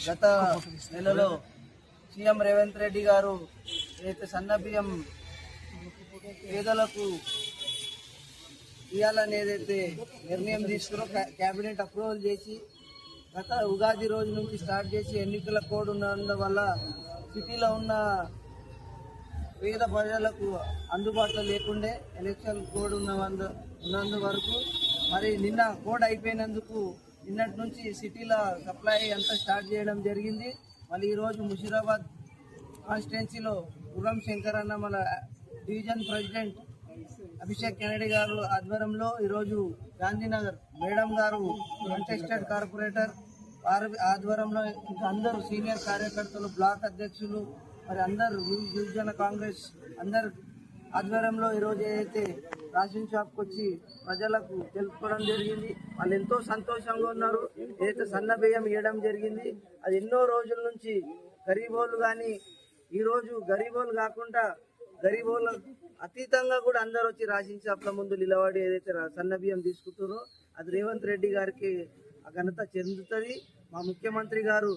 గత నెలలో సీఎం రేవంత్ రెడ్డి గారు ఏదైతే సన్న బియ్యం పేదలకు ఇవ్వాలని ఏదైతే నిర్ణయం తీసుకున్నారో కేబినెట్ అప్రూవల్ చేసి గత ఉగాది రోజు నుంచి స్టార్ట్ చేసి ఎన్నికల కోడ్ ఉన్నందువల్ల సిటీలో ఉన్న పేద ప్రజలకు అందుబాటులో లేకుండే ఎలక్షన్ కోడ్ ఉన్నందు వరకు మరి నిన్న కోడ్ అయిపోయినందుకు నిన్నటి నుంచి సిటీలో సప్లై అంతా స్టార్ట్ చేయడం జరిగింది. మళ్ళీ ఈరోజు ముషీరాబాద్ కాన్స్టిట్యున్సీలో గుర్రం శంకర్ అన్న మన డివిజన్ ప్రెసిడెంట్ అభిషేక్ కెనడి గారు ఆధ్వర్యంలో ఈరోజు గాంధీనగర్ మేడం గారు కంటెస్టెడ్ కార్పొరేటర్ వారి ఆధ్వర్యంలో ఇంకా అందరూ సీనియర్ కార్యకర్తలు బ్లాక్ అధ్యక్షులు మరి అందరు యువజన కాంగ్రెస్ అందరు ఆధ్వర్యంలో ఈరోజు ఏదైతే రేషన్ షాప్కి వచ్చి ప్రజలకు తెలుపుకోవడం జరిగింది. వాళ్ళు ఎంతో సంతోషంగా ఉన్నారు. ఏదైతే సన్న బియ్యం ఇవ్వడం జరిగింది అది ఎన్నో రోజుల నుంచి గరీబోళ్ళు కానీ ఈరోజు గరీబోళ్ళు కాకుండా గరీబోళ్ళ అతీతంగా కూడా అందరు వచ్చి రేషన్ షాప్ల ముందు నిలబడి ఏదైతే సన్న బియ్యం తీసుకుంటారో అది రేవంత్ రెడ్డి గారికి ఆ ఘనత చెందుతుంది. మా ముఖ్యమంత్రి గారు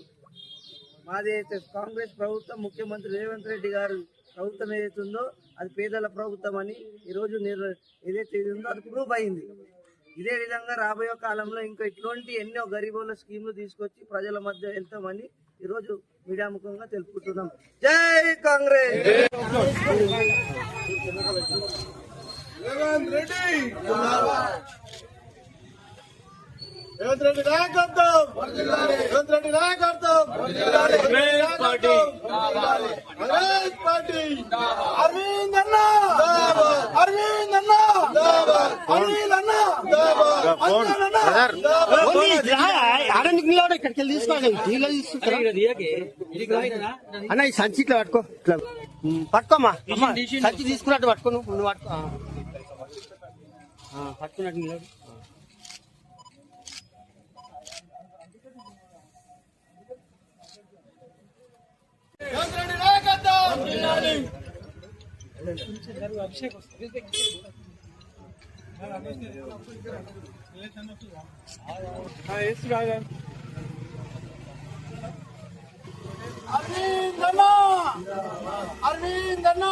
మాది అయితే కాంగ్రెస్ ప్రభుత్వం ముఖ్యమంత్రి రేవంత్ రెడ్డి గారు ప్రభుత్వం ఏదైతే ఉందో అది పేదల ప్రభుత్వం అని ఈరోజు ఏదైతే ఇది ఉందో అది ప్రూఫ్ అయింది. ఇదే విధంగా రాబోయే కాలంలో ఇంకా ఇటువంటి ఎన్నో గరీబుల స్కీములు తీసుకొచ్చి ప్రజల మధ్య వెళ్తామని ఈరోజు మీడియా ముఖంగా తెలుపుకుంటున్నాం. జై కాంగ్రెస్. రేవంత్ రెడ్డి నాయకత్వం, రేవంత్ రెడ్డి నాయకత్వం, కాంగ్రెస్ పార్టీ, అరవింద్ అన్న, అరవింద్ అన్న, అరవింద్ అన్న, ఇక్కడికి వెళ్ళి తీసుకోవాలి అన్న. ఈ సంచి ఇట్లా పట్టుకో, పట్టుకోమ్మా సంచి తీసుకున్నట్టు పట్టుకో, నువ్వు పట్టుకో, పట్టుకున్నట్టు నిలబడి. రేవంత్ రెడ్డి నాయకత్వం, అభిషేక్ అరవింద్ అన్న, అరవింద్ అన్న,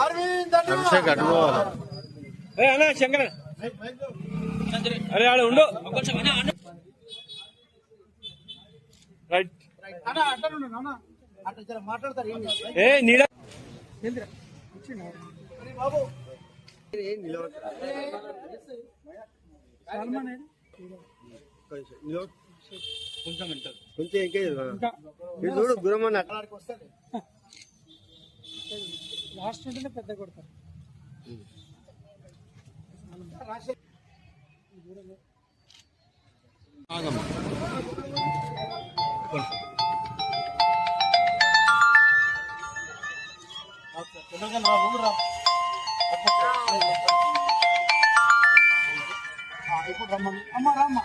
అరవింద్ అన్న, అభిషేక్ అన్నా శంకర్ అరే ఆడ ఉండు రైట్ అన్న అంటారు నాన్న అట్లా జర మాట్లాడతారు ఏ నీడ బాబు కొంచెం ఇంకే చూడు గురమన్న లాస్ట్ ఉంటేనే పెద్ద కొడతారు. ఇప్పుడు రమ్మని అమ్మ రామ్మ